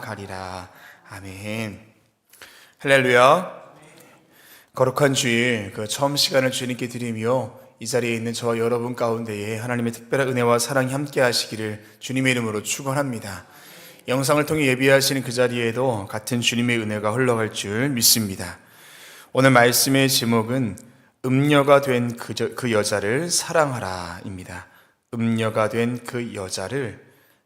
가리라. 아멘. 할렐루야. 거룩한 주일 처음 시간을 주님께 드리며 이 자리에 있는 저와 여러분 가운데에 하나님의 특별한 은혜와 사랑이 함께 하시기를 주님의 이름으로 축원합니다. 영상을 통해 예비하시는 그 자리에도 같은 주님의 은혜가 흘러갈 줄 믿습니다. 오늘 말씀의 제목은 음녀가 된 그 여자를 사랑하라 입니다. 음녀가 된 그 여자를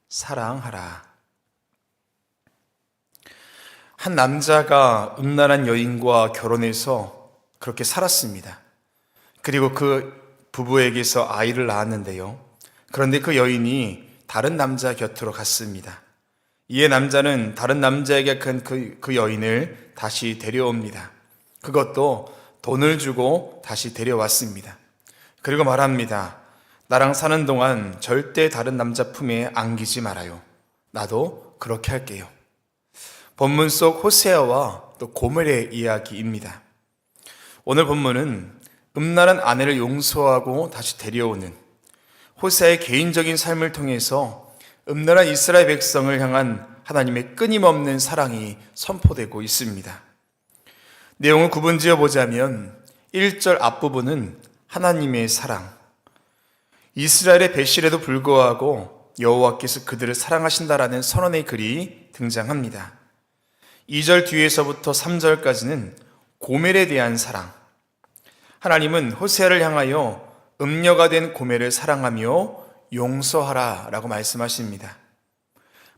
사랑하라. 한 남자가 음란한 여인과 결혼해서 그렇게 살았습니다. 그리고 그 부부에게서 아이를 낳았는데요. 그런데 그 여인이 다른 남자 곁으로 갔습니다. 이에 남자는 다른 남자에게 간 그 여인을 다시 데려옵니다. 그것도 돈을 주고 다시 데려왔습니다. 그리고 말합니다. 나랑 사는 동안 절대 다른 남자 품에 안기지 말아요. 나도 그렇게 할게요. 본문 속 호세아와 또 고멜의 이야기입니다. 오늘 본문은 음란한 아내를 용서하고 다시 데려오는 호세아의 개인적인 삶을 통해서 음란한 이스라엘 백성을 향한 하나님의 끊임없는 사랑이 선포되고 있습니다. 내용을 구분지어 보자면 1절 앞부분은 하나님의 사랑, 이스라엘의 배실에도 불구하고 여호와께서 그들을 사랑하신다라는 선언의 글이 등장합니다. 2절 뒤에서부터 3절까지는 고멜에 대한 사랑, 하나님은 호세아를 향하여 음녀가 된 고멜을 사랑하며 용서하라 라고 말씀하십니다.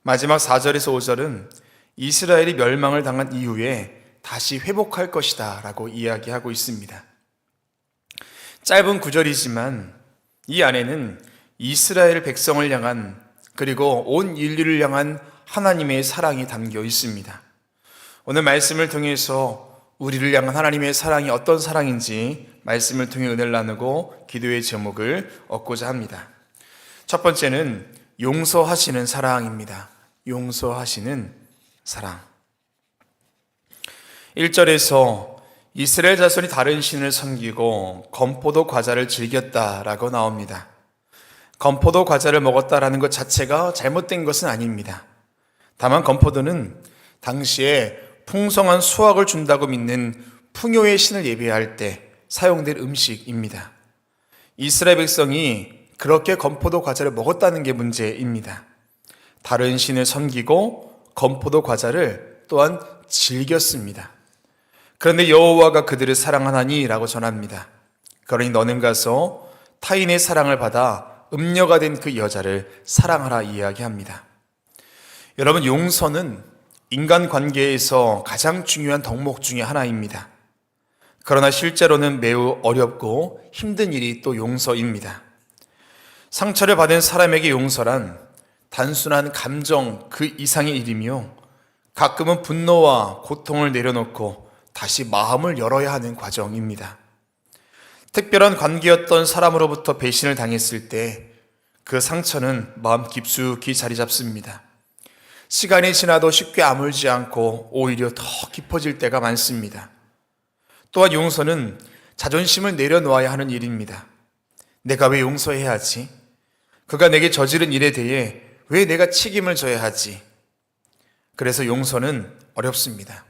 마지막 4절에서 5절은 이스라엘이 멸망을 당한 이후에 다시 회복할 것이다 라고 이야기하고 있습니다. 짧은 구절이지만 이 안에는 이스라엘 백성을 향한 그리고 온 인류를 향한 하나님의 사랑이 담겨 있습니다. 오늘 말씀을 통해서 우리를 향한 하나님의 사랑이 어떤 사랑인지 말씀을 통해 은혜를 나누고 기도의 제목을 얻고자 합니다. 첫 번째는 용서하시는 사랑입니다. 용서하시는 사랑. 1절에서 이스라엘 자손이 다른 신을 섬기고 건포도 과자를 즐겼다라고 나옵니다. 건포도 과자를 먹었다라는 것 자체가 잘못된 것은 아닙니다. 다만 건포도는 당시에 풍성한 수확을 준다고 믿는 풍요의 신을 예배할 때 사용될 음식입니다. 이스라엘 백성이 그렇게 건포도 과자를 먹었다는 게 문제입니다. 다른 신을 섬기고 건포도 과자를 또한 즐겼습니다. 그런데 여호와가 그들을 사랑하나니 라고 전합니다. 그러니 너는 가서 타인의 사랑을 받아 음녀가 된 그 여자를 사랑하라 이야기합니다. 여러분, 용서는 인간관계에서 가장 중요한 덕목 중에 하나입니다. 그러나 실제로는 매우 어렵고 힘든 일이 또 용서입니다. 상처를 받은 사람에게 용서란 단순한 감정 그 이상의 일이며 가끔은 분노와 고통을 내려놓고 다시 마음을 열어야 하는 과정입니다. 특별한 관계였던 사람으로부터 배신을 당했을 때 그 상처는 마음 깊숙이 자리 잡습니다. 시간이 지나도 쉽게 아물지 않고 오히려 더 깊어질 때가 많습니다. 또한 용서는 자존심을 내려놓아야 하는 일입니다. 내가 왜 용서해야 하지? 그가 내게 저지른 일에 대해 왜 내가 책임을 져야 하지? 그래서 용서는 어렵습니다.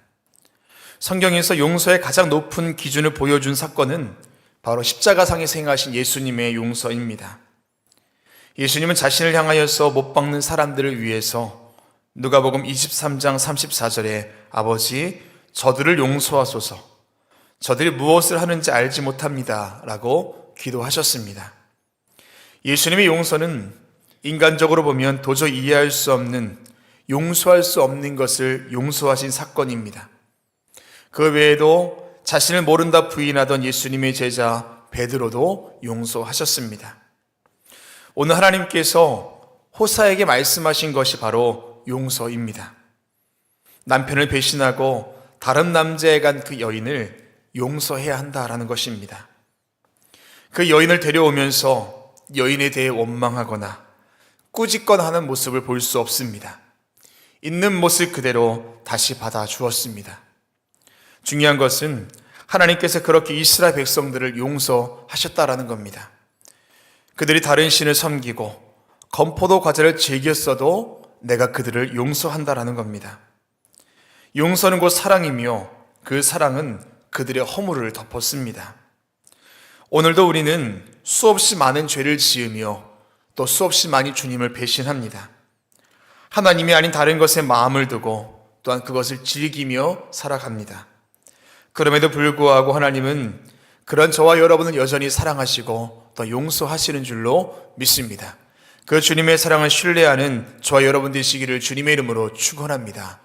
성경에서 용서의 가장 높은 기준을 보여준 사건은 바로 십자가상에서 행하신 예수님의 용서입니다. 예수님은 자신을 향하여서 못 박는 사람들을 위해서 누가복음 23장 34절에 아버지 저들을 용서하소서 저들이 무엇을 하는지 알지 못합니다 라고 기도하셨습니다. 예수님의 용서는 인간적으로 보면 도저히 이해할 수 없는 용서할 수 없는 것을 용서하신 사건입니다. 그 외에도 자신을 모른다 부인하던 예수님의 제자 베드로도 용서하셨습니다. 오늘 하나님께서 호사에게 말씀하신 것이 바로 용서입니다. 남편을 배신하고 다른 남자에 간 그 여인을 용서해야 한다라는 것입니다. 그 여인을 데려오면서 여인에 대해 원망하거나 꾸짖거나 하는 모습을 볼 수 없습니다. 있는 모습 그대로 다시 받아주었습니다. 중요한 것은 하나님께서 그렇게 이스라엘 백성들을 용서하셨다라는 겁니다. 그들이 다른 신을 섬기고 건포도 과자를 즐겼어도 내가 그들을 용서한다라는 겁니다. 용서는 곧 사랑이며 그 사랑은 그들의 허물을 덮었습니다. 오늘도 우리는 수없이 많은 죄를 지으며 또 수없이 많이 주님을 배신합니다. 하나님이 아닌 다른 것에 마음을 두고 또한 그것을 즐기며 살아갑니다. 그럼에도 불구하고 하나님은 그런 저와 여러분을 여전히 사랑하시고 또 용서하시는 줄로 믿습니다. 그 주님의 사랑을 신뢰하는 저와 여러분 되시기를 주님의 이름으로 축원합니다.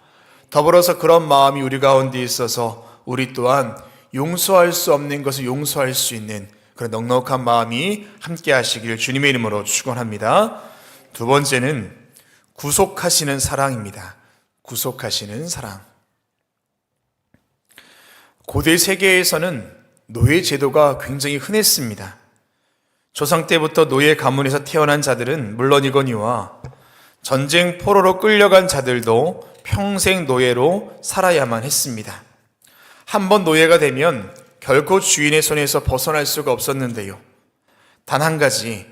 더불어서 그런 마음이 우리 가운데 있어서 우리 또한 용서할 수 없는 것을 용서할 수 있는 그런 넉넉한 마음이 함께 하시기를 주님의 이름으로 축원합니다. 두 번째는 구속하시는 사랑입니다. 구속하시는 사랑. 고대 세계에서는 노예 제도가 굉장히 흔했습니다. 조상 때부터 노예 가문에서 태어난 자들은 물론이거니와 전쟁 포로로 끌려간 자들도 평생 노예로 살아야만 했습니다. 한번 노예가 되면 결코 주인의 손에서 벗어날 수가 없었는데요. 단 한 가지,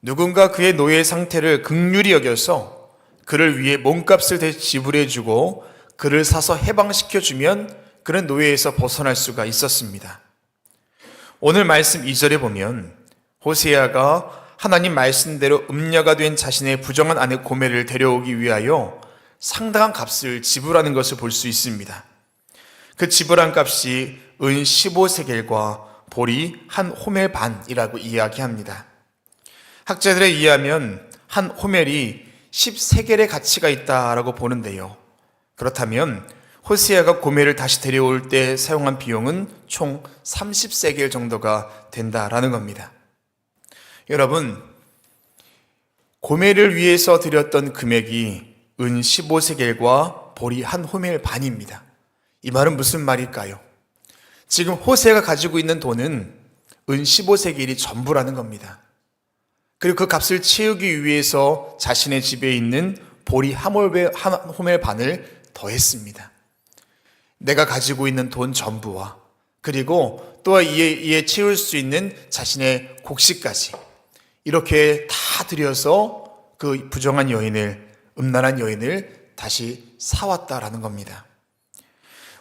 누군가 그의 노예 상태를 긍휼히 여겨서 그를 위해 몸값을 지불해주고 그를 사서 해방시켜주면 그는 노예에서 벗어날 수가 있었습니다. 오늘 말씀 2절에 보면 호세아가 하나님 말씀대로 음녀가 된 자신의 부정한 아내 고멜을 데려오기 위하여 상당한 값을 지불하는 것을 볼 수 있습니다. 그 지불한 값이 은 15세겔과 보리 한 호멜 반이라고 이야기합니다. 학자들에 의하면 한 호멜이 10세겔의 가치가 있다라고 보는데요. 그렇다면 호세아가 고멜을 다시 데려올 때 사용한 비용은 총 30세겔 정도가 된다라는 겁니다. 여러분, 고멜을 위해서 드렸던 금액이 은 15세겔과 보리 한 호멜 반입니다. 이 말은 무슨 말일까요? 지금 호세아가 가지고 있는 돈은 은 15세겔이 전부라는 겁니다. 그리고 그 값을 채우기 위해서 자신의 집에 있는 보리 한 호멜 반을 더했습니다. 내가 가지고 있는 돈 전부와 그리고 또 이에 채울 수 있는 자신의 곡식까지 이렇게 다 들여서 그 부정한 여인을, 음란한 여인을 다시 사왔다라는 겁니다.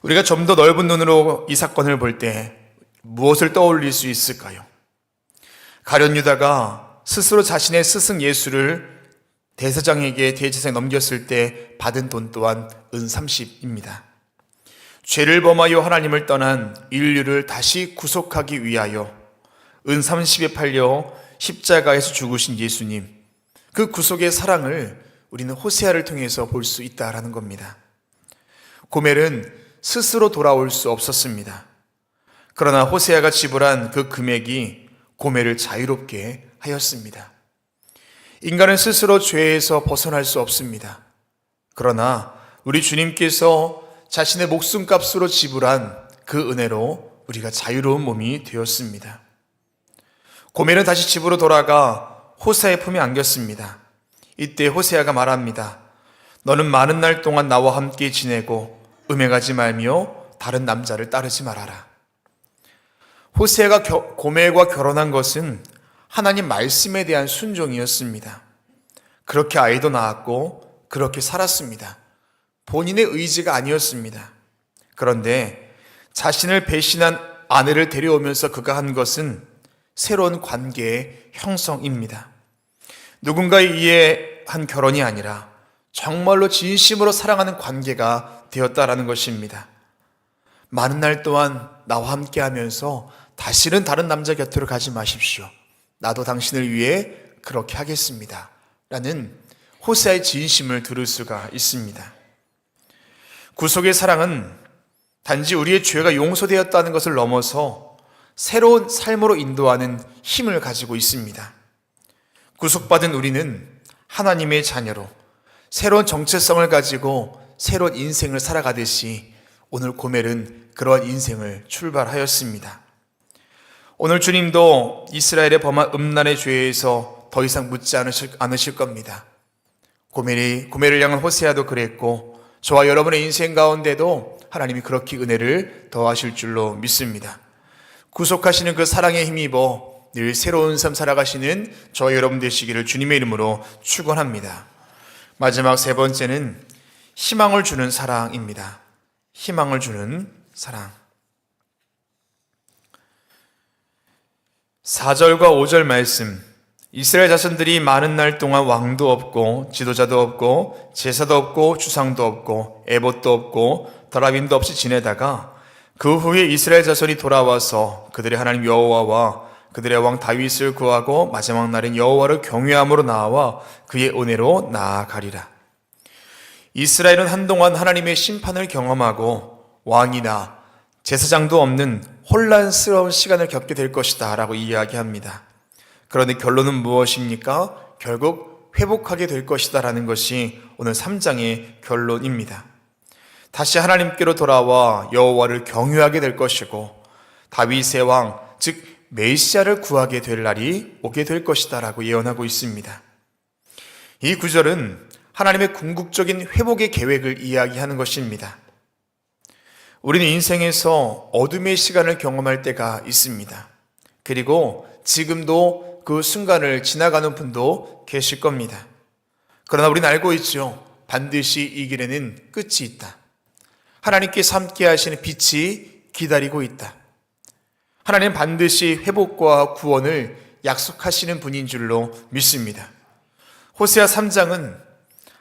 우리가 좀 더 넓은 눈으로 이 사건을 볼 때 무엇을 떠올릴 수 있을까요? 가룟 유다가 스스로 자신의 스승 예수를 대제사장에게 넘겼을 때 받은 돈 또한 은 30입니다. 죄를 범하여 하나님을 떠난 인류를 다시 구속하기 위하여 은 30에 팔려 십자가에서 죽으신 예수님, 그 구속의 사랑을 우리는 호세아를 통해서 볼 수 있다라는 겁니다. 고멜은 스스로 돌아올 수 없었습니다. 그러나 호세아가 지불한 그 금액이 고멜을 자유롭게 하였습니다. 인간은 스스로 죄에서 벗어날 수 없습니다. 그러나 우리 주님께서 자신의 목숨값으로 지불한 그 은혜로 우리가 자유로운 몸이 되었습니다. 고멜은 다시 집으로 돌아가 호세아의 품에 안겼습니다. 이때 호세아가 말합니다. 너는 많은 날 동안 나와 함께 지내고 음행하지 말며 다른 남자를 따르지 말아라. 호세아가 고멜과 결혼한 것은 하나님 말씀에 대한 순종이었습니다. 그렇게 아이도 낳았고 그렇게 살았습니다. 본인의 의지가 아니었습니다. 그런데 자신을 배신한 아내를 데려오면서 그가 한 것은 새로운 관계의 형성입니다. 누군가에 의해 한 결혼이 아니라 정말로 진심으로 사랑하는 관계가 되었다라는 것입니다. 많은 날 동안 나와 함께 하면서 다시는 다른 남자 곁으로 가지 마십시오. 나도 당신을 위해 그렇게 하겠습니다. 라는 호세아의 진심을 들을 수가 있습니다. 구속의 사랑은 단지 우리의 죄가 용서되었다는 것을 넘어서 새로운 삶으로 인도하는 힘을 가지고 있습니다. 구속받은 우리는 하나님의 자녀로 새로운 정체성을 가지고 새로운 인생을 살아가듯이 오늘 고멜은 그러한 인생을 출발하였습니다. 오늘 주님도 이스라엘의 범한 음란의 죄에서 더 이상 묻지 않으실 겁니다. 고멜을 향한 호세아도 그랬고 저와 여러분의 인생 가운데도 하나님이 그렇게 은혜를 더하실 줄로 믿습니다. 구속하시는 그 사랑에 힘입어 늘 새로운 삶 살아가시는 저와 여러분 되시기를 주님의 이름으로 축원합니다. 마지막 세 번째는 희망을 주는 사랑입니다. 희망을 주는 사랑. 4절과 5절 말씀, 이스라엘 자손들이 많은 날 동안 왕도 없고 지도자도 없고 제사도 없고 주상도 없고 에봇도 없고 더라빔도 없이 지내다가 그 후에 이스라엘 자손이 돌아와서 그들의 하나님 여호와와 그들의 왕 다윗을 구하고 마지막 날인 여호와를 경외함으로 나와 그의 은혜로 나아가리라. 이스라엘은 한동안 하나님의 심판을 경험하고 왕이나 제사장도 없는 혼란스러운 시간을 겪게 될 것이다 라고 이야기합니다. 그런데 결론은 무엇입니까? 결국 회복하게 될 것이다 라는 것이 오늘 3장의 결론입니다. 다시 하나님께로 돌아와 여호와를 경외하게 될 것이고 다윗의 왕, 즉 메시아를 구하게 될 날이 오게 될 것이다 라고 예언하고 있습니다. 이 구절은 하나님의 궁극적인 회복의 계획을 이야기하는 것입니다. 우리는 인생에서 어둠의 시간을 경험할 때가 있습니다. 그리고 지금도 그 순간을 지나가는 분도 계실 겁니다. 그러나 우리는 알고 있죠. 반드시 이 길에는 끝이 있다. 하나님께서 함께 하시는 빛이 기다리고 있다. 하나님은 반드시 회복과 구원을 약속하시는 분인 줄로 믿습니다. 호세아 3장은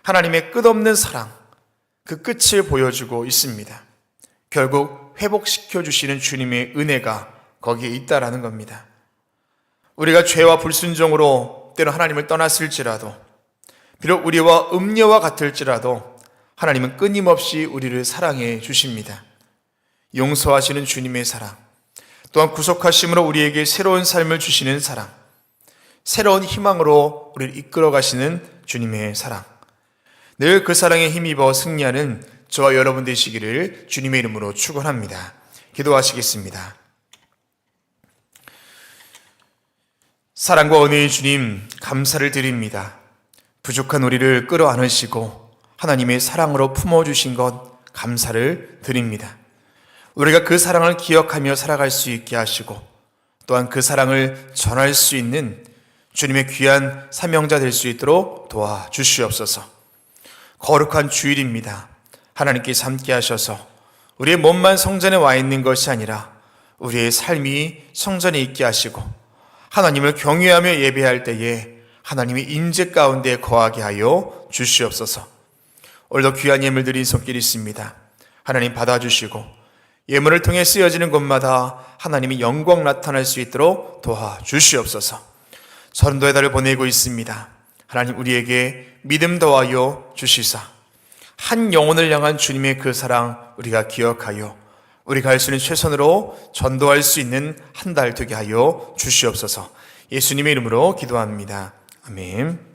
하나님의 끝없는 사랑, 그 끝을 보여주고 있습니다. 결국 회복시켜 주시는 주님의 은혜가 거기에 있다라는 겁니다. 우리가 죄와 불순종으로 때로 하나님을 떠났을지라도, 비록 우리와 음녀와 같을지라도 하나님은 끊임없이 우리를 사랑해 주십니다. 용서하시는 주님의 사랑, 또한 구속하심으로 우리에게 새로운 삶을 주시는 사랑, 새로운 희망으로 우리를 이끌어 가시는 주님의 사랑, 늘 그 사랑에 힘입어 승리하는 저와 여러분 되시기를 주님의 이름으로 축원합니다. 기도하시겠습니다. 사랑과 은혜의 주님, 감사를 드립니다. 부족한 우리를 끌어안으시고 하나님의 사랑으로 품어주신 것 감사를 드립니다. 우리가 그 사랑을 기억하며 살아갈 수 있게 하시고 또한 그 사랑을 전할 수 있는 주님의 귀한 사명자 될 수 있도록 도와주시옵소서. 거룩한 주일입니다. 하나님께서 함께 하셔서 우리의 몸만 성전에 와 있는 것이 아니라 우리의 삶이 성전에 있게 하시고 하나님을 경외하며 예배할 때에 하나님의 임재 가운데 거하게 하여 주시옵소서. 오늘도 귀한 예물 드린 손길이 있습니다. 하나님 받아주시고 예물을 통해 쓰여지는 곳마다 하나님의 영광 나타날 수 있도록 도와주시옵소서. 전도의 달을 보내고 있습니다. 하나님 우리에게 믿음 더하여 주시사 한 영혼을 향한 주님의 그 사랑 우리가 기억하여 우리가 할 수 있는 최선으로 전도할 수 있는 한 달 되게 하여 주시옵소서. 예수님의 이름으로 기도합니다. 아멘.